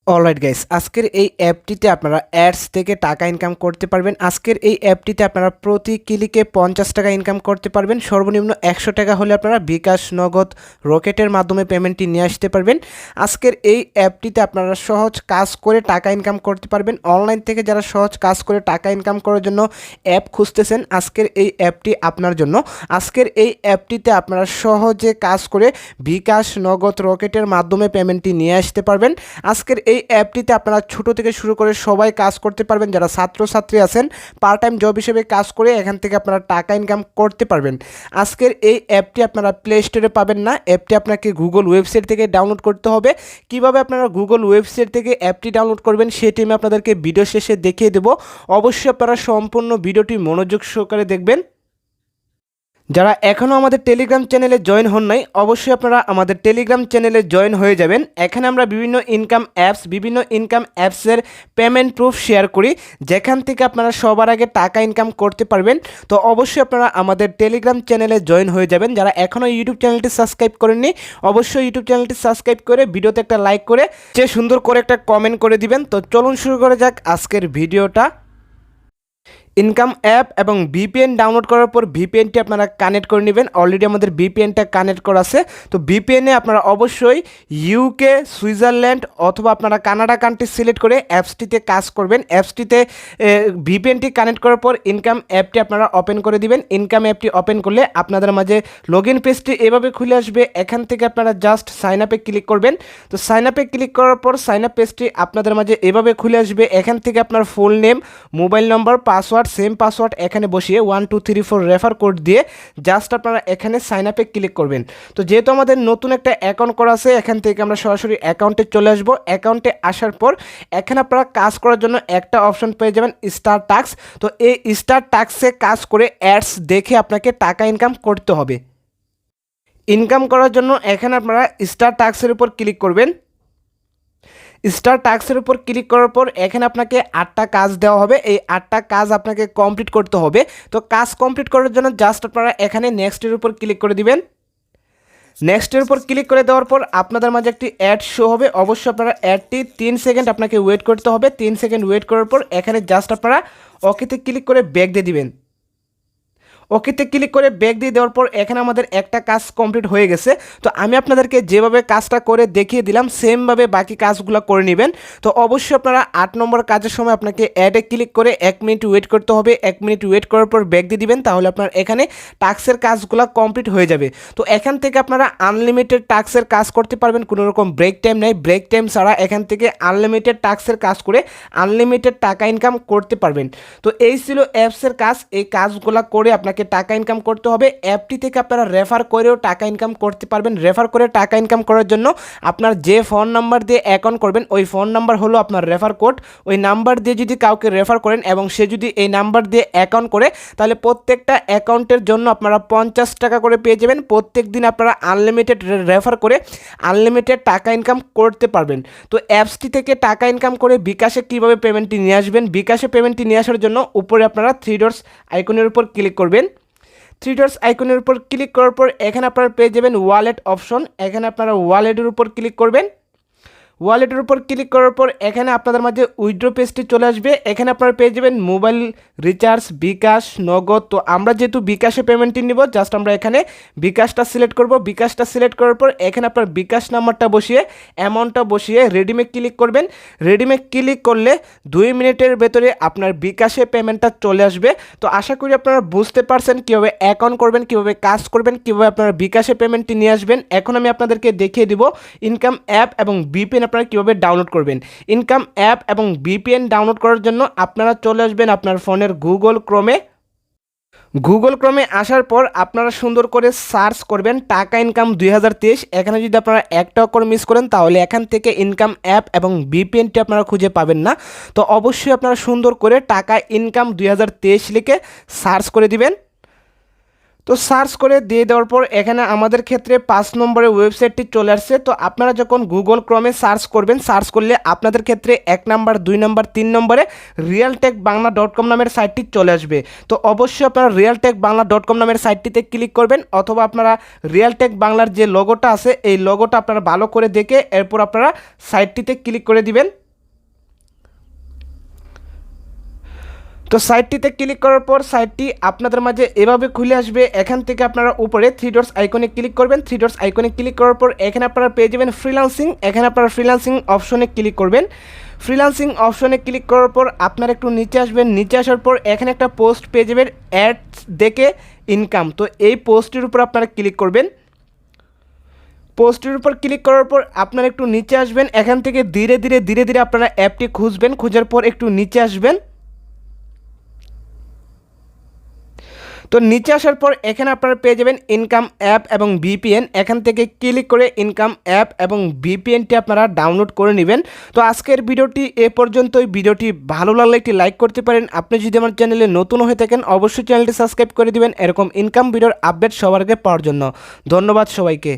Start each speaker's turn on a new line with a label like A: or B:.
A: Alright guys, আজকের এই অ্যাপটিতে আপনারা অ্যাডস থেকে টাকা ইনকাম করতে পারবেন। আজকের এই অ্যাপটিতে আপনারা প্রতি ক্লিকে 50 টাকা ইনকাম করতে পারবেন। সর্বনিম্ন 100 টাকা হলে আপনারা বিকাশ, নগদ, রকেটের মাধ্যমে পেমেন্টটি নিয়ে আসতে পারবেন। আজকের এই অ্যাপটিতে আপনারা সহজ কাজ করে টাকা ইনকাম করতে পারবেন। অনলাইন থেকে যারা সহজ কাজ করে টাকা ইনকাম করার জন্য অ্যাপ খুঁজতেছেন, আজকের এই অ্যাপটি আপনার জন্য। আজকের এই অ্যাপটিতে আপনারা সহজে কাজ করে বিকাশ, নগদ, রকেটের মাধ্যমে পেমেন্টটি নিয়ে আসতে পারবেন। আজকের এই অ্যাপটিতে আপনারা ছোট থেকে শুরু করে সবাই কাজ করতে পারবেন। যারা ছাত্রছাত্রী আছেন, পার্ট টাইম জব হিসেবে কাজ করে এখান থেকে আপনারা টাকা ইনকাম করতে পারবেন। আজকের এই অ্যাপটি আপনারা প্লে স্টোরে পাবেন না, অ্যাপটি আপনাকে গুগল ওয়েবসাইট থেকে ডাউনলোড করতে হবে। কিভাবে আপনারা গুগল ওয়েবসাইট থেকে অ্যাপটি ডাউনলোড করবেন সেটি আমি আপনাদেরকে ভিডিও শেষে দেখিয়ে দেবো। অবশ্যই আপনারা সম্পূর্ণ ভিডিওটি মনোযোগ সহকারে দেখবেন। যারা এখনও আমাদের টেলিগ্রাম চ্যানেলে জয়েন হন নাই, অবশ্যই আপনারা আমাদের টেলিগ্রাম চ্যানেলে জয়েন হয়ে যাবেন। এখানে আমরা বিভিন্ন ইনকাম অ্যাপসের পেমেন্ট প্রুফ শেয়ার করি, যেখান থেকে আপনারা সবার আগে টাকা ইনকাম করতে পারবেন। তো অবশ্যই আপনারা আমাদের টেলিগ্রাম চ্যানেলে জয়েন হয়ে যাবেন। যারা এখনও ইউটিউব চ্যানেলটি সাবস্ক্রাইব করেননি, অবশ্যই ইউটিউব চ্যানেলটি সাবস্ক্রাইব করে ভিডিওতে একটা লাইক করে সুন্দর করে একটা কমেন্ট করে দিবেন। তো চলুন শুরু করা যাক আজকের ভিডিওটা। ইনকাম অ্যাপ এবং ভিপিএন ডাউনলোড করার পর ভিপিএনটি আপনারা কানেক্ট করে নেবেন। অলরেডি আমাদের ভিপিএনটা কানেক্ট করা আছে। তো ভিপিএনে আপনারা অবশ্যই ইউকে, সুইজারল্যান্ড অথবা আপনারা কানাডা কান্ট্রি সিলেক্ট করে অ্যাপসটিতে কাজ করবেন। অ্যাপসটিতে ভিপিএনটি কানেক্ট করার পর ইনকাম অ্যাপটি আপনারা ওপেন করে দিবেন। ইনকাম অ্যাপটি ওপেন করলে আপনাদের মাঝে লগ ইন পেজটি এভাবে খুলে আসবে। এখান থেকে আপনারা জাস্ট সাইন আপে ক্লিক করবেন। তো সাইন আপে ক্লিক করার পর সাইন আপ পেজটি আপনাদের মাঝে এভাবে খুলে আসবে। এখান থেকে আপনার ফুল নেম, মোবাইল নম্বর, পাসওয়ার্ড, সেম পাসওয়ার্ড এখানে বসিয়ে 1 2 3 4 রেফার কোড দিয়ে জাস্ট আপনারা এখানে সাইন আপে ক্লিক করবেন। তো যেহেতু আমাদের নতুন একটা অ্যাকাউন্ট করা আছে, এখান থেকে আমরা সরাসরি অ্যাকাউন্টে চলে আসব। অ্যাকাউন্টে আসার পর এখানে আপনারা কাজ করার জন্য একটা অপশন পেয়ে যাবেন, স্টার টাস্ক। তো এই স্টার টাস্কে কাজ করে অ্যাডস দেখে আপনাকে টাকা ইনকাম করতে হবে। ইনকাম করার জন্য এখানে আপনারা স্টার টাস্কের উপর ক্লিক করবেন। স্টার টাস্কের উপর ক্লিক করার পর এখানে আপনাকে 8টা কাজ দেওয়া হবে। এই 8টা কাজ আপনাকে কমপ্লিট করতে হবে। তো কাজ কমপ্লিট করার জন্য জাস্ট আপনারা এখানে নেক্সটের উপর ক্লিক করে দিবেন। নেক্সটের উপর ক্লিক করে দেওয়ার পর আপনাদের মাঝে একটি অ্যাড শো হবে। অবশ্যই আপনারা অ্যাডটি 3 সেকেন্ড আপনাকে ওয়েট করতে হবে। 3 সেকেন্ড ওয়েট করার পর এখানে জাস্ট আপনারা ওকেতে ক্লিক করে ব্যাক দিয়ে দিবেন। ওকেতে ক্লিক করে ব্যাক দিয়ে দেওয়ার পর এখানে আমাদের একটা কাজ কমপ্লিট হয়ে গেছে। তো আমি আপনাদেরকে যেভাবে কাজটা করে দেখিয়ে দিলাম সেমভাবে বাকি কাজগুলো করে নেবেন। তো অবশ্যই আপনারা 8 নম্বর কাজের সময় আপনাকে অ্যাডে ক্লিক করে 1 মিনিট ওয়েট করতে হবে। 1 মিনিট ওয়েট করার পর ব্যাক দিয়ে দিবেন, তাহলে আপনার এখানে টাস্কের কাজগুলো কমপ্লিট হয়ে যাবে। তো এখান থেকে আপনারা আনলিমিটেড টাস্কের কাজ করতে পারবেন, কোনো রকম ব্রেক টাইম নেই। ব্রেক টাইম ছাড়া এখান থেকে আনলিমিটেড টাস্কের কাজ করে আনলিমিটেড টাকা ইনকাম করতে পারবেন। তো এই ছিল অ্যাপসের কাজ। এই কাজগুলো করে আপনাকে টাকা ইনকাম করতে হবে। অ্যাপটি থেকে আপনারা রেফার করেও টাকা ইনকাম করতে পারবেন। রেফার করে টাকা ইনকাম করার জন্য আপনার যে ফোন নাম্বার দিয়ে অ্যাকাউন্ট করবেন, ওই ফোন নাম্বার হলো আপনার রেফার কোড। ওই নাম্বার দিয়ে যদি কাউকে রেফার করেন এবং সে যদি এই নাম্বার দিয়ে অ্যাকাউন্ট করে, তাহলে প্রত্যেকটা অ্যাকাউন্টের জন্য আপনারা 50 টাকা করে পেয়ে যাবেন। প্রত্যেক দিন আপনারা আনলিমিটেড রেফার করে আনলিমিটেড টাকা ইনকাম করতে পারবেন। তো অ্যাপসটি থেকে টাকা ইনকাম করে বিকাশে কীভাবে পেমেন্টটি নিয়ে আসবেন, বিকাশে পেমেন্টটি নিয়ে আসার জন্য উপরে আপনারা 3 ডটস আইকনের উপর ক্লিক করবেন। 3 ডটস আইকনের উপর ক্লিক করার পর এখানে আপনারা পেয়ে যাবেন ওয়ালেট অপশন। এখানে আপনারা ওয়ালেটের উপর ক্লিক করবেন। ওয়ালেটের উপর ক্লিক করার পর এখানে আপনাদের মাঝে উইথড্র পেজটি চলে আসবে। এখানে আপনারা পেয়ে যাবেন মোবাইল রিচার্জ, বিকাশ, নগদ। তো আমরা যেহেতু বিকাশে পেমেন্টটি নিব, জাস্ট আমরা এখানে বিকাশটা সিলেক্ট করব। বিকাশটা সিলেক্ট করার পর এখানে আপনার বিকাশ নাম্বারটা বসিয়ে অ্যামাউন্টটা বসিয়ে রেডিমে ক্লিক করবেন। রেডিমে ক্লিক করলে 2 মিনিটের ভেতরে আপনার বিকাশে পেমেন্টটা চলে আসবে। তো আশা করি আপনারা বুঝতে পারছেন কীভাবে অ্যাকাউন্ট করবেন, কীভাবে কাজ করবেন, কীভাবে আপনারা বিকাশে পেমেন্টটি নিয়ে আসবেন। এখন আমি আপনাদেরকে দেখিয়ে দিব ইনকাম অ্যাপ এবং ভিপিএন আপনারা কীভাবে ডাউনলোড করবেন। ইনকাম অ্যাপ এবং ভিপিএন ডাউনলোড করার জন্য আপনারা চলে আসবেন আপনার ফোনের গুগল ক্রোমে আসার পর আপনারা সুন্দর করে সার্চ করবেন টাকা ইনকাম 2023। এখানে যদি আপনারা একটা অক্ষর মিস করেন তাহলে এখান থেকে ইনকাম অ্যাপ এবং ভিপিএনটি আপনারা খুঁজে পাবেন না। তো অবশ্যই আপনারা সুন্দর করে টাকা ইনকাম 2023 লিখে সার্চ করে দিবেন। তো সার্চ করে দিয়ে দেওয়ার পর এখানে আমাদের ক্ষেত্রে 5 নম্বরে ওয়েবসাইটটি চলে আসছে। তো আপনারা যখন গুগল ক্রমে সার্চ করবেন, সার্চ করলে আপনাদের ক্ষেত্রে 1 নাম্বার 2 নাম্বার 3 নম্বরে realtechbangla.com নামের সাইটটি চলে আসবে। তো অবশ্যই আপনারা realtechbangla.com নামের সাইটটিতে ক্লিক করবেন, অথবা আপনারা রিয়েলটেক বাংলার যে লোগোটা আছে এই লোগোটা আপনারা ভালো করে দেখে এরপর আপনারা সাইটটিতে ক্লিক করে দিবেন। তো সাইটটিতে ক্লিক করার পর সাইটটি আপনাদের মাঝে এভাবে খুলে আসবে। এখান থেকে আপনারা উপরে 3 ডটস আইকনে ক্লিক করবেন। 3 ডটস আইকনে ক্লিক করার পর এখানে আপনারা পেয়ে যাবেন ফ্রিল্যান্সিং। এখানে আপনারা ফ্রিল্যান্সিং অপশনে ক্লিক করবেন। ফ্রিল্যান্সিং অপশনে ক্লিক করার পর আপনারা একটু নিচে আসবেন। নিচে আসার পর এখানে একটা পোস্ট পেয়ে যাবেন, অ্যাডস দেখে ইনকাম। তো এই পোস্টের উপর আপনারা ক্লিক করবেন। পোস্টের উপর ক্লিক করার পর আপনারা একটু নিচে আসবেন। এখান থেকে ধীরে ধীরে আপনারা অ্যাপটি খুঁজবেন। খোঁজার পর একটু নিচে আসবেন। তো নিচে আসার পর এখানে আপনারা পেয়ে যাবেন ইনকাম অ্যাপ এবং ভিপিএন। এখান থেকে ক্লিক করে ইনকাম অ্যাপ এবং ভিপিএনটি আপনারা ডাউনলোড করে নেবেন। তো আজকের ভিডিওটি এ পর্যন্তই। ভিডিওটি ভালো লাগলে একটি লাইক করতে পারেন। আপনি যদি আমার চ্যানেলে নতুন হয়ে থাকেন অবশ্যই চ্যানেলটি সাবস্ক্রাইব করে দিবেন এরকম ইনকাম ভিডিওর আপডেট সবার আগে পাওয়ার জন্য। ধন্যবাদ সবাইকে।